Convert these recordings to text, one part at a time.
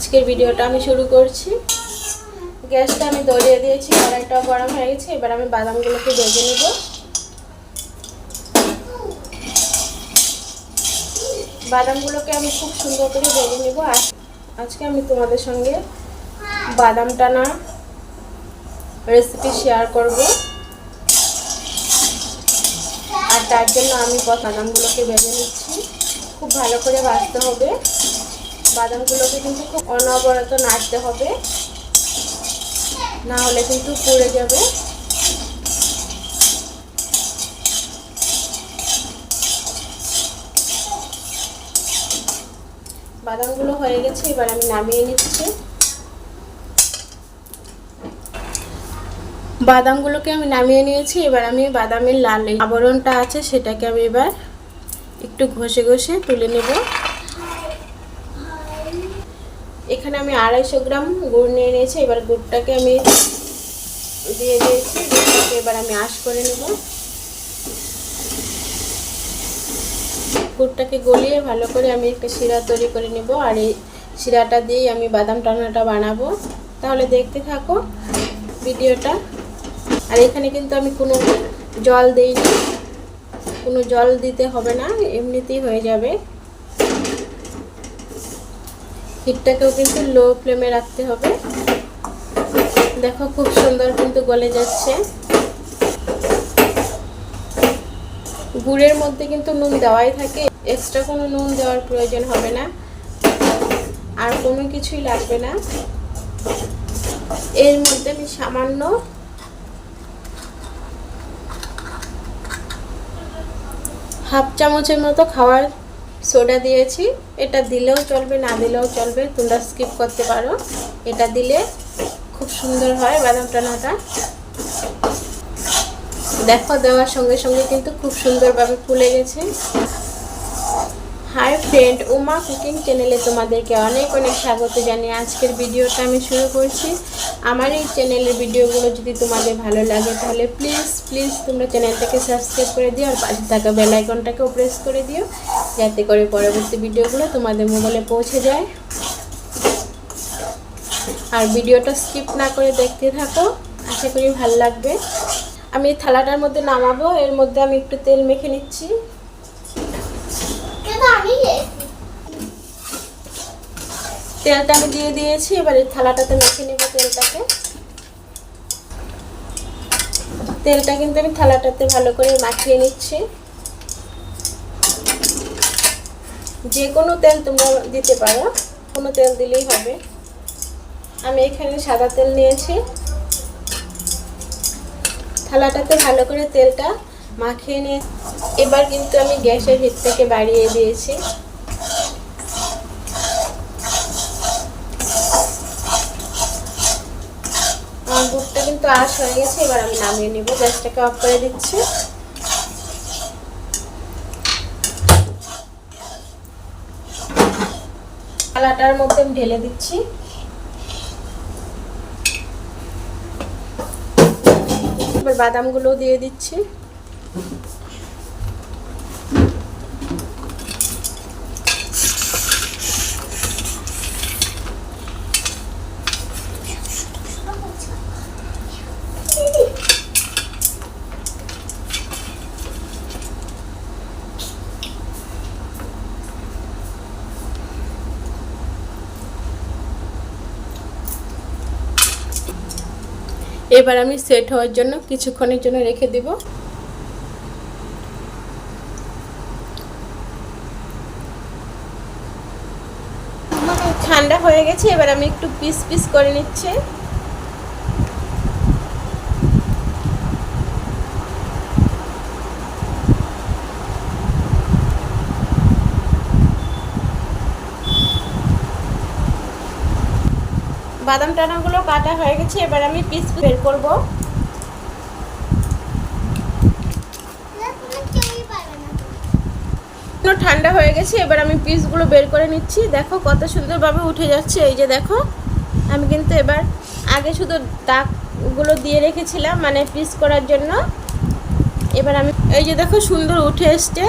আজকের ভিডিওটা আমি শুরু করছি। গ্যাসটা আমি ধরিয়ে দিয়েছি, কড়াইটাও গরম হয়ে গেছে। এবার আমি বাদামগুলোকে ভেজে নিব। বাদামগুলোকে আমি খুব সুন্দর করে ভেজে নিব। আজকে আমি তোমাদের সঙ্গে বাদাম টানা রেসিপি শেয়ার করব। আর তার জন্য আমি বাদামগুলোকে ভেজে নিচ্ছি। খুব ভালো করে ভাজতে হবে। বাদামগুলোকে কিন্তু খুব অনবরত নাড়তে হবে, না হলে কিন্তু পুড়ে যাবে। বাদামগুলো হয়ে গেছে, এবার আমি নামিয়ে নিচ্ছি। বাদামগুলোকে আমি নামিয়ে নিয়েছি। এবার আমি বাদামের লাল আবরণটা আছে সেটাকে আমি এবার একটু ঘষে ঘষে তুলে নেব। এখানে আমি 250 গ্রাম গুড় নিয়ে নিয়েছি। এবার গুড়টাকে আমি দিয়ে দিয়েছি। গুড়টাকে এবার আমি আঁশ করে নেব। গুড়টাকে গলিয়ে ভালো করে আমি একটা শিরা তৈরি করে নেব। আর এই শিরাটা দিয়েই আমি বাদাম টানাটা বানাবো। তাহলে দেখতে থাকো ভিডিওটা। আর এখানে কিন্তু আমি কোনো জল দিইনি, কোনো জল দিতে হবে না, এমনিতেই হয়ে যাবে। হিটটাকেও কিন্তু লো ফ্লেমে রাখতে হবে। দেখো খুব সুন্দর কিন্তু গলে যাচ্ছে। গুড়ের মধ্যে কিন্তু নুন দেওয়াই থাকে, এক্সট্রা কোনো নুন দেওয়ার প্রয়োজন হবে না, আর কোনো কিছুই লাগবে না। এর মধ্যে আমি সামান্য হাফ চামচের মতো খাওয়ার সোডা দিয়েছি। এটা দিলেও চলবে, না দিলেও চলবে, তোমরা স্কিপ করতে পারো। এটা দিলে খুব সুন্দর হয় বাদাম টানাটা। দেখো দেওয়ার সঙ্গে সঙ্গে কিন্তু খুব সুন্দরভাবে ফুলে গেছে। হাই ফ্রেন্ড, উমা কুকিং চ্যানেলে তোমাদেরকে অনেক অনেক স্বাগত জানিয়ে আজকের ভিডিওটা আমি শুরু করছি। আমার এই চ্যানেলের ভিডিওগুলো যদি তোমাদের ভালো লাগে তাহলে প্লিজ তোমরা চ্যানেলটাকে সাবস্ক্রাইব করে দিও, আর পাশে থাকা বেল আইকনটাকেও প্রেস করে দিও, যাতে করে পরবর্তী ভিডিওগুলো তোমাদের মোবাইলে পৌঁছে যায়। আর ভিডিওটা স্কিপ না করে দেখতে থাকো, আশা করি ভালো লাগবে। আমি এই থালাটার মধ্যে নামাবো। এর মধ্যে আমি একটু তেল মেখে নিচ্ছি। তেলটা আমি দিয়ে দিয়েছি। এবার এই থালাটাতে মেখে নেব তেলটাকে। তেলটা কিন্তু আমি থালাটাতে ভালো করে মাখিয়ে নিচ্ছি। যে কোনো তেল তোমরা দিতে পারো, কোনো তেল দিলেই হবে। আমি এখানে সাদা তেল নিয়েছি। থালাটাতে ভালো করে তেলটা মাখিয়ে নিয়ে এবার কিন্তু আমি গ্যাসের হিটটাকে বাড়িয়ে দিয়েছি। আমার গুড়টা কিন্তু আঁশ হয়ে গেছে। এবার আমি নামিয়ে নিব। গ্যাসটাকে অফ করে দিচ্ছি। থালাটার মধ্যে আমি ঢেলে দিচ্ছি। এবার বাদামগুলো দিয়ে দিচ্ছি। এবার আমি সেট হওয়ার জন্য কিছুক্ষণের জন্য রেখে দিব। ঠান্ডা হয়ে গেছে। এবার আমি একটু পিস করে নিচ্ছি। বাদাম টানাগুলো কাটা হয়ে গেছে। এবার আমি পিস বের করব। ঠান্ডা হয়ে গেছে। এবার আমি পিসগুলো বের করে নিচ্ছি। দেখো কত সুন্দরভাবে উঠে যাচ্ছে। এই যে দেখো, আমি কিন্তু এবার আগে শুধু দাগগুলো দিয়ে রেখেছিলাম মানে পিস করার জন্য। এবার আমি এই যে দেখো সুন্দর উঠে এসছে।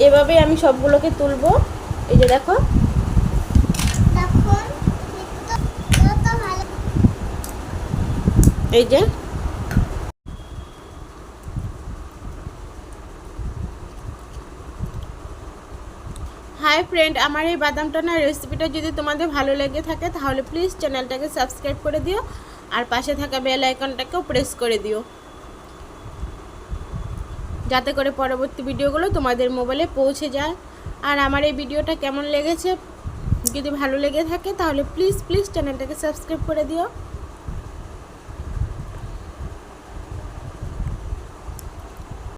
এভাবে আমি সবগুলোকে তুলবো। এই যে দেখো এই যে হাই ফ্রেন্ড, আমার এই বাদাম টানা রেসিপিটা যদি তোমাদের ভালো লেগে থাকে তাহলে প্লিজ চ্যানেলটাকে সাবস্ক্রাইব করে দিও আর পাশে থাকা বেল আইকনটাকেও প্রেস করে দিও, যাতে করে পরবর্তী ভিডিওগুলো তোমাদের মোবাইলে পৌঁছে যায়। আর আমার এই ভিডিওটা কেমন লেগেছে, যদি ভালো লেগে থাকে তাহলে প্লিজ চ্যানেলটাকে সাবস্ক্রাইব করে দিও।